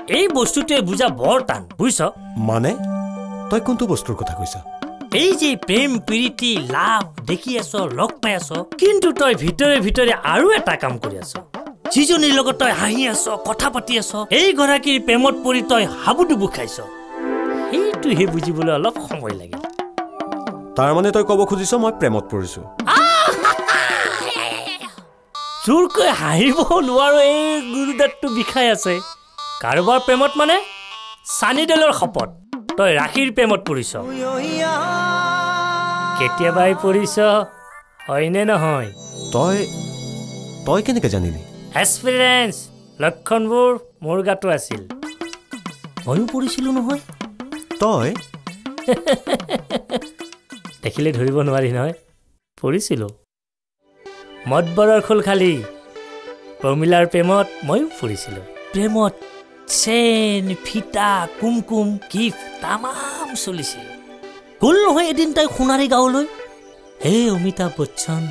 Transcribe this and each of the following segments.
এই বস্তুটোৱে বুজা বৰ টান বুজিছ মানে তই কোনটো বস্তুৰ কথা কৈছ এই যে প্ৰেম প্ৰীতি লাভ দেখি আছ লগ পাই আছ কিন্তু তই ভিতৰে ভিতৰে আৰু এটা কাম কৰি আছ যিজনীৰ লগত তই হাঁহি আছ কথা পাতি আছ এই গৰাকীৰ প্ৰেমত পৰি তই হাবুডুবু খাইছ সেইটোহে বুজিবলৈ অলপ সময় লাগে তাৰ মানে তই ক'ব খুজিছ মই প্ৰেমত পৰিছো জোৰকৈ হাঁহিব নোৱাৰো এই গুৰুদাঁতটো বিষাই আছে কাৰোবাৰ প্ৰেমত মানে চানিডেলৰ শপত তই ৰাখিৰ প্ৰেমত পৰিছ কেতিয়াবাই পৰিছ হয়নে নহয় তই তই কেনেকৈ জানিলি এক্সপিৰিয়েঞ্চ লক্ষণবোৰ মোৰ গাতো আছিল ময়ো পৰিছিলোঁ নহয় তই দেখিলে ধৰিব নোৱাৰি নহয় পৰিছিলোঁ মদবৰৰ খোল খালি প্ৰমিলাৰ প্ৰেমত ময়ো পৰিছিলোঁ প্ৰেমত চেন ফিটা কুমকুম গিফ্ট তামাম চলিছিল গ'ল নহয় এদিন তাই সোণাৰী গাঁৱলৈ হে অমিতাভ বচ্চন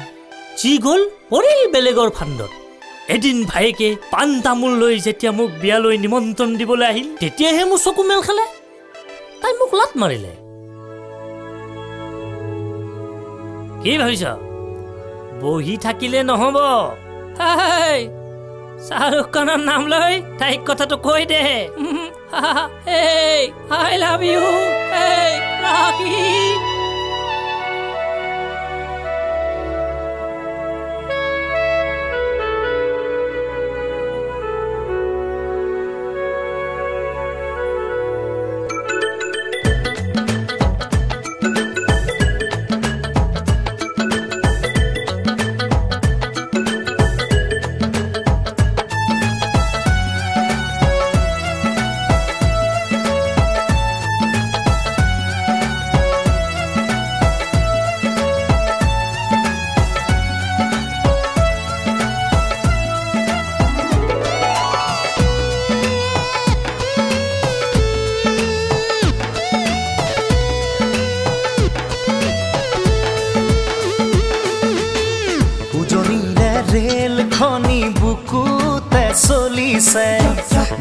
যি গ'ল পৰিল বেলেগৰ ফাণ্ডত এদিন ভায়েকে পাণ তামোল লৈ যেতিয়া মোক বিয়ালৈ নিমন্ত্ৰণ দিবলৈ আহিল তেতিয়াহে মোৰ চকু মেল খালে তাই মোক লাত মাৰিলে কি ভাবিছ বহি থাকিলে নহ'ব শ্বাহৰুখ খানৰ নাম লৈ তাইক কথাটো কৈ দে আই লাভ ইউ ৰাখি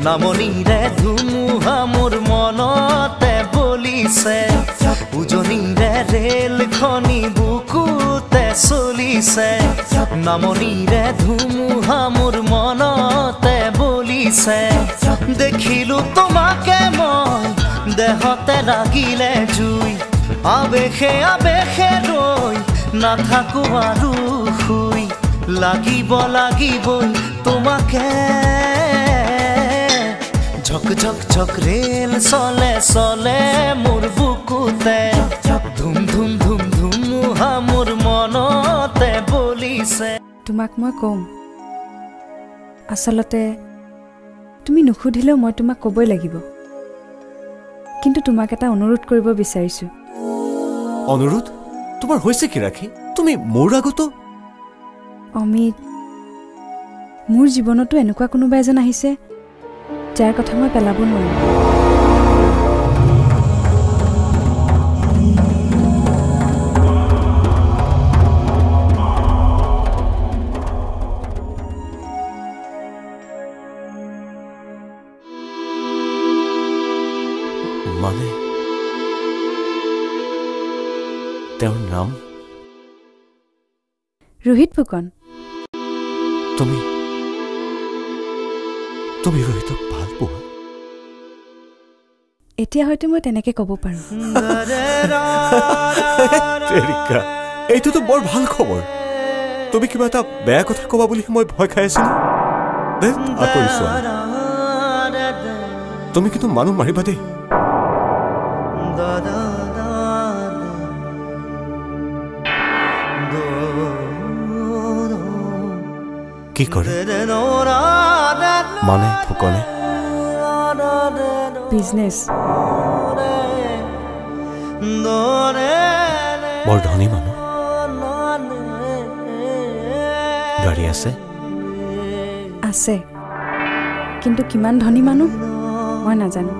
নামনিৰে ধুমুহা মোৰ মনতে বলিছে উজনিৰে ৰেল খনি বুকুতে চলিছে নামনিৰে ধুমুহা মোৰ মনতে বলিছে দেখিলো তোমাকে মই দেহতে লাগিলে জুই আবেশে আবেশে ৰৈ নাথাকো আৰু শুই লাগিবই তোমাকে ঝক ঝক ঝক ৰেল চলে চলে মোৰ বুকুতে ধুম ধুম ধুম ধুমুহা মোৰ মনতে বলিছে তোমাক মই কম আচলতে তুমি নুসুধিলেও মই তোমাক ক'বই লাগিব কিন্তু তোমাক এটা অনুৰোধ কৰিব বিচাৰিছো অনুৰোধ তোমাৰ হৈছে কি ৰাখি তুমি মোৰ আগতো অমিত মোৰ জীৱনতো এনেকুৱা কোনোবা এজন আহিছে যাৰ কথা মই পেলাব নোৱাৰো মানে তেওঁৰ নাম ৰোহিত ফুকন তুমি ৰোহিতক ভাল পোৱা এতিয়া হয়তো মই তেনেকে ক'ব পাৰো এইটোতো বৰ ভাল খবৰ তুমি কিবা এটা বেয়া কথা ক'বা বুলি মই ভয় খাই আছিলো তুমি কিন্তু মানুহ মাৰিবা দেই কি কৰে মানে ফুকনে বিজনেছ বৰ ধনী মানুহ গাড়ী আছে কিন্তু কিমান ধনী মানুহ মই নাজানো